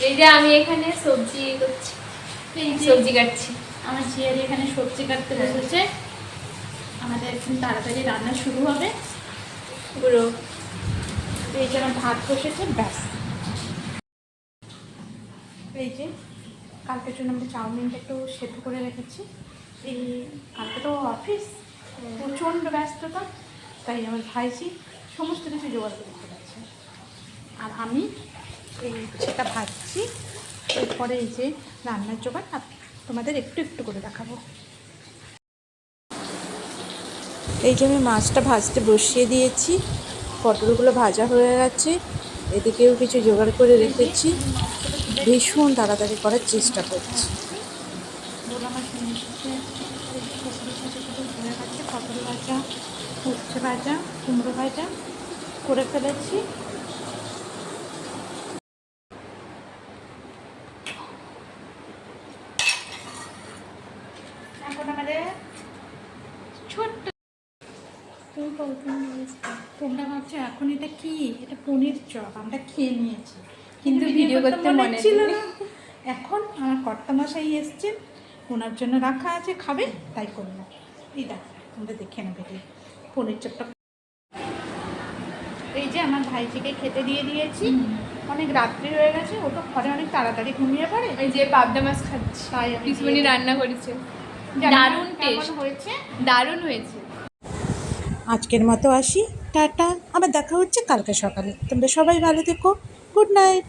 এই যে আমি এখানে সবজি করছি, সবজি কাটছি। আমার ঝিয়ারি এখানে সবজি কাটতে বসেছে। আমাদের এখন তাড়াতাড়ি রান্না শুরু হবে পুরো। এই যে আমার ভাত বসেছে, ব্যাস। এই যে কালকের জন্য আমরা চাউমিনটা একটু সেদ্ধ করে রেখেছি। এই কালকে তো অফিস, প্রচণ্ড ব্যস্ততা, তাই আমার ভাইজি সমস্ত কিছু জোগাড় করে ফেলেছে। আর আমি এই সেটা ভাজছি। এরপরে এই যে রান্নার জোগাড় তোমাদের একটু একটু করে দেখাবো। এই যে আমি মাছটা ভাজতে বসিয়ে দিয়েছি, পটলগুলো ভাজা হয়ে গেছে, এদিকেও কিছু জোগাড় করে রেখেছি। ভীষণ তাড়াতাড়ি করার চেষ্টা করছি। ভোলা মাছ নিয়ে এসেছে, হয়ে গেছে, পটল ভাজা, উচ্ছে ভাজা, কুমড়ো ভাজা করে ফেলেছি। এখন আমাদের ছোট্ট, তোমরা ভাবছো এখন এটা কি, এটা পনির চপ। আমরা খেয়ে নিয়েছি কিন্তু ভিডিও করতে মনে ছিল না। এখন আমার কর্তামশাই এসছেন, ওনার জন্য রাখা আছে, খাবে তাই করলাম। এই দেখ, তোমরা দেখে নেবে পনির চপটা। এই যে আমার ভাইজিকে খেতে দিয়ে দিয়েছি, অনেক রাত্রি হয়ে গেছে, ও তো ঘরে অনেক তাড়াতাড়ি ঘুমিয়ে পড়ে। এই যে পাবদা মাছ খাচ্ছি, তাই পিসমণি রান্না করেছে, দারুণ টেস্ট হয়েছে, দারুণ হয়েছে। আজকের মতো আসি, টাটা। আবার দেখা হচ্ছে কালকে সকালে। তোমরা সবাই ভালো থেকো। Good night.